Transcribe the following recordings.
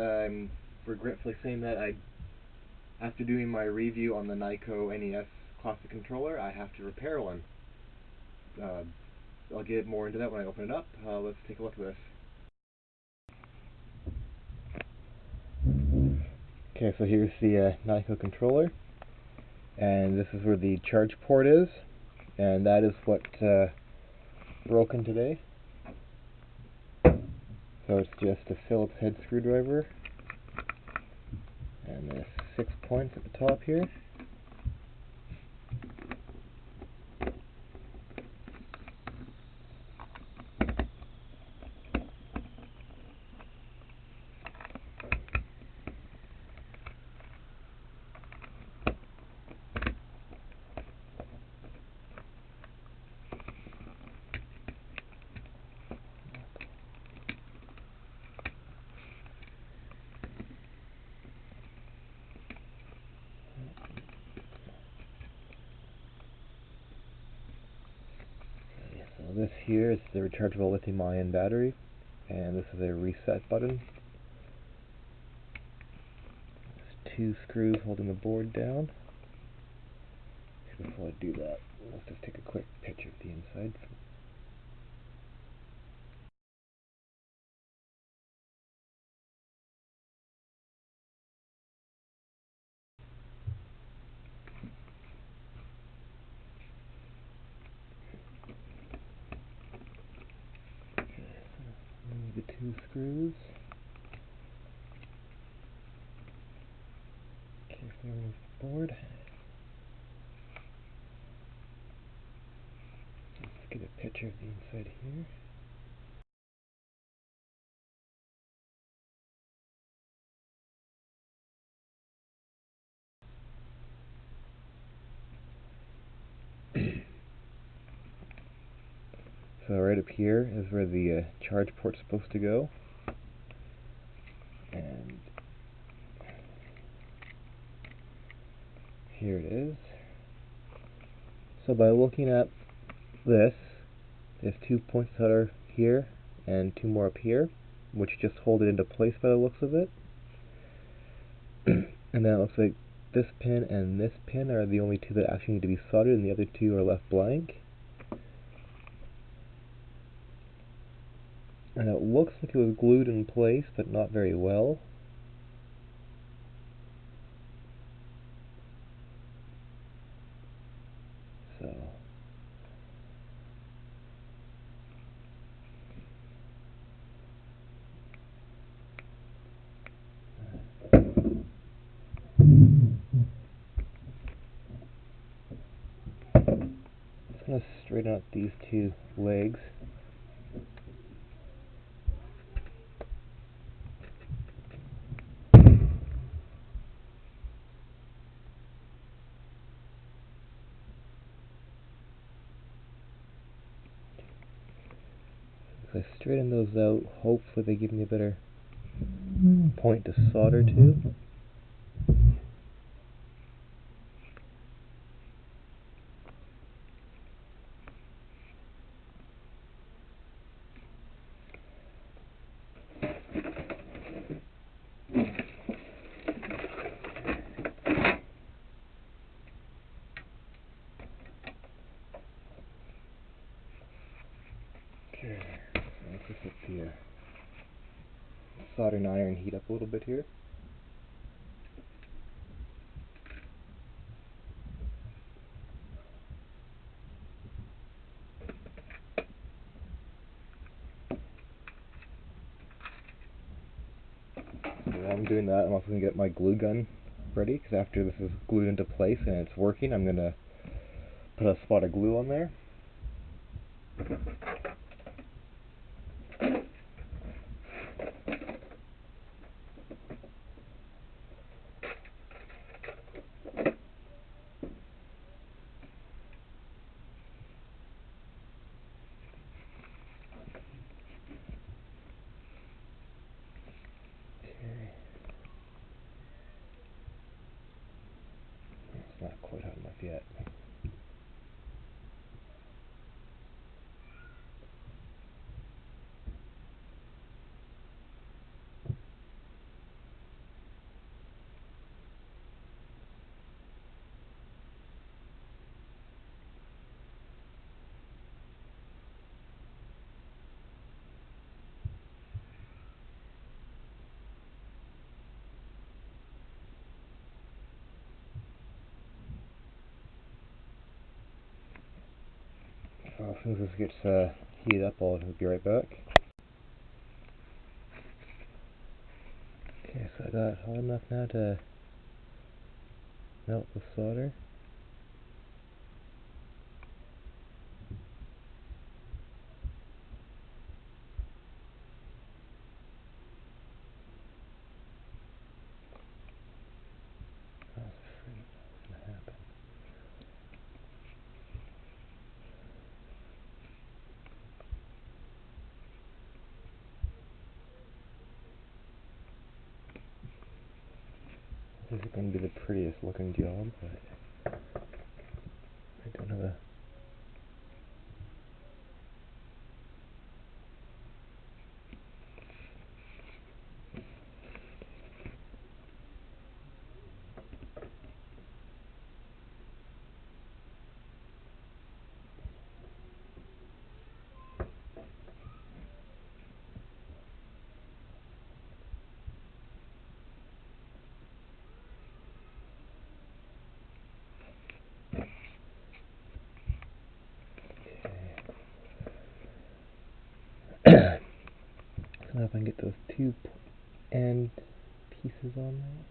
I'm regretfully saying that after doing my review on the Nyko NES Classic Controller, I have to repair one. I'll get more into that when I open it up. Let's take a look at this. Okay, so here's the Nyko Controller, and this is where the charge port is, and that is what broken today. So it's just a Phillips head screwdriver, and there's 6 points at the top here. So this here is the rechargeable lithium-ion battery, and this is a reset button. There's 2 screws holding the board down. Before I do that, let's just take a quick picture of the inside. The 2 screws. Carefully remove the board. Let's get a picture of the inside here. So right up here is where the charge port's supposed to go. And here it is. So by looking at this, there's 2 points that are here and 2 more up here, which just hold it into place by the looks of it. And then it looks like this pin and this pin are the only 2 that actually need to be soldered, and the other 2 are left blank. And it looks like it was glued in place, but not very well. So I'm just going to straighten out these 2 legs. If I straighten those out, hopefully they give me a better point to solder to. Okay, so let's just let the soldering iron heat up a little bit here. So while I'm doing that, I'm also going to get my glue gun ready, because after this is glued into place and it's working, I'm going to put a spot of glue on there. Okay. It's not quite hot enough yet. As soon as this gets heated up, I'll be right back. Okay, so I got it hot enough now to melt the solder. I was afraid that was going to happen. This is going to be the prettiest looking job, but I don't have a... So now if I can get those two end pieces on there.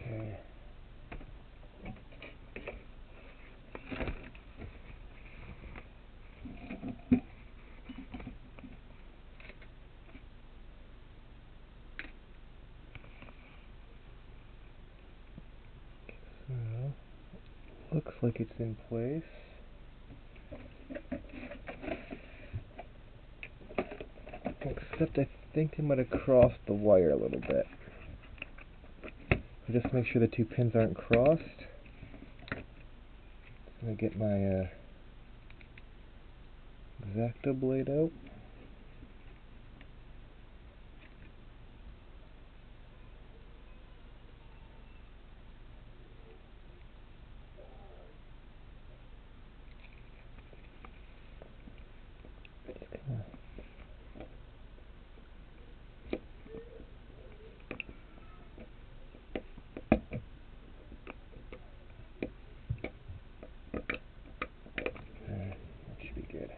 Okay. So, looks like it's in place. Except I think I might have crossed the wire a little bit. So just make sure the two pins aren't crossed. I'm going to get my X-Acto blade out. That should be good.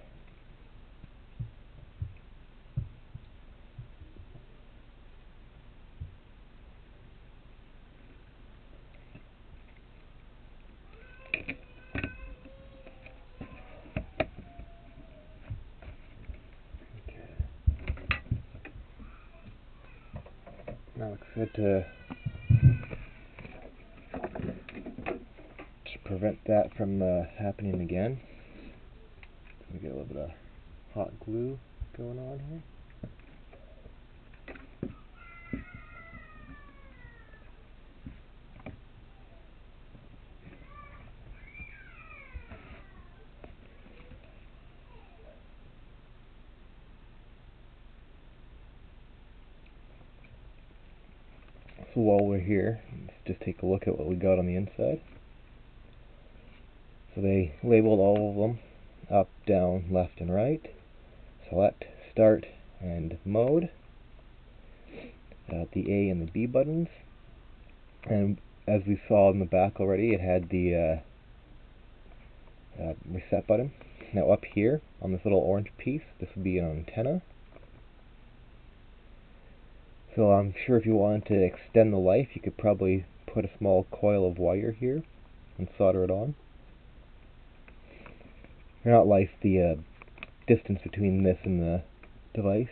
Now it's good to prevent that from happening again. We get a little bit of hot glue going on here. So while we're here, let's just take a look at what we got on the inside. So they labeled all of them up, down, left, and right. Select, start, and mode. The A and the B buttons. And as we saw in the back already, it had the reset button. Now up here, on this little orange piece, this would be an antenna. So I'm sure if you wanted to extend the life, you could probably put a small coil of wire here and solder it on. Or not life, the distance between this and the device.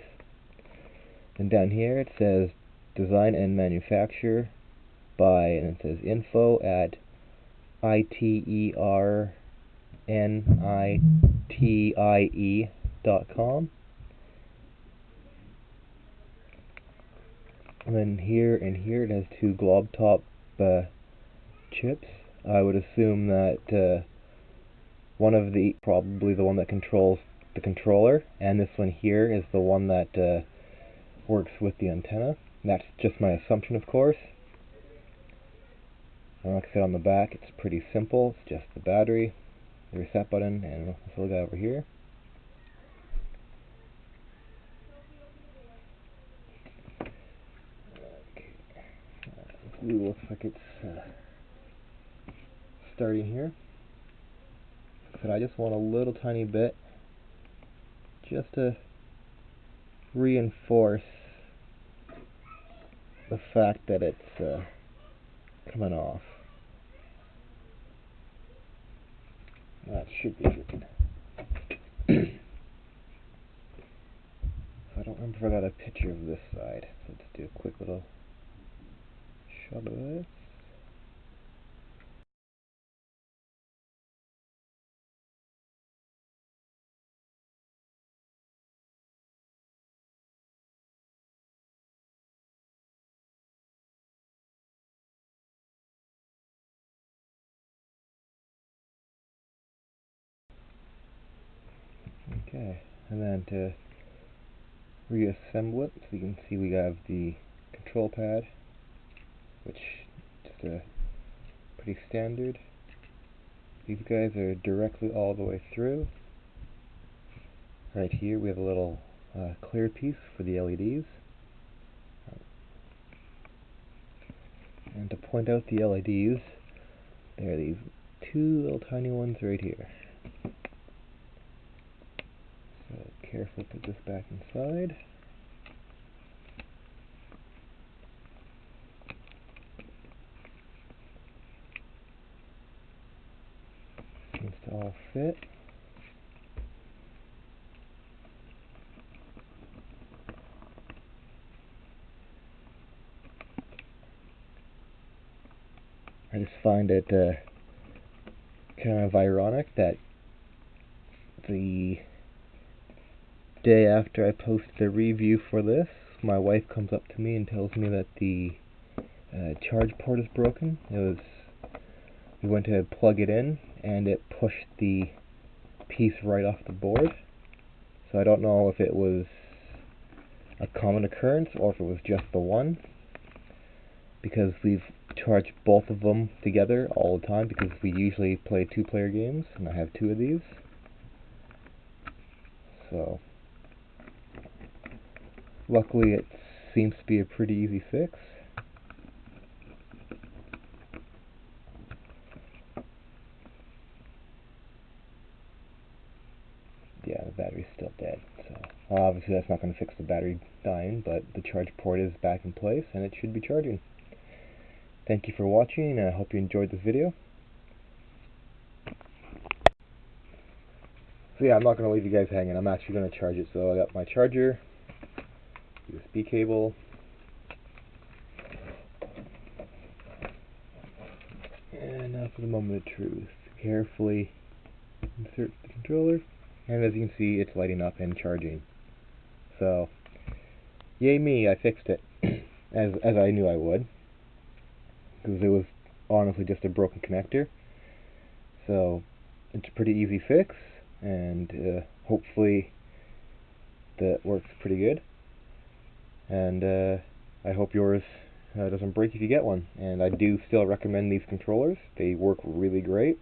And down here it says design and manufacture by, and it says info at iternitie.com. And then here and here it has two glob top chips. I would assume that one of the, probably the one that controls the controller, and this one here is the one that works with the antenna. That's just my assumption, of course. And like I said, on the back, it's pretty simple. It's just the battery, the reset button, and this little guy over here. Okay. The glue looks like it's starting here. But I just want a little tiny bit, just to reinforce the fact that it's coming off. That should be good. So I don't remember if I got a picture of this side. So let's do a quick little shot of this. Okay, and then to reassemble it, so you can see we have the control pad, which is just a pretty standard. These guys are directly all the way through. Right here we have a little clear piece for the LEDs. And to point out the LEDs, there are these two little tiny ones right here. So carefully put this back inside. Seems to all fit. I just find it kind of ironic that the day after I post the review for this, my wife comes up to me and tells me that the charge port is broken. We went to plug it in and it pushed the piece right off the board. So I don't know if it was a common occurrence or if it was just the one, because we've charged both of them together all the time because we usually play 2-player games, and I have 2 of these. So luckily it seems to be a pretty easy fix. Yeah, the battery's still dead, so obviously that's not going to fix the battery dying, but the charge port is back in place and it should be charging. Thank you for watching, and I hope you enjoyed this video. So yeah, I'm not going to leave you guys hanging. I'm actually going to charge it. So I got my charger, USB cable, and now for the moment of truth. Carefully insert the controller, and as you can see, it's lighting up and charging. So, yay me, I fixed it, as I knew I would, because it was honestly just a broken connector. So, it's a pretty easy fix, and hopefully that works pretty good. And I hope yours doesn't break if you get one. And I do still recommend these controllers. They work really great,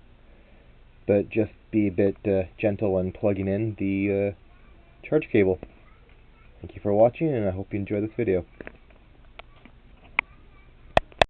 but just be a bit gentle when plugging in the charge cable. Thank you for watching, and I hope you enjoy this video.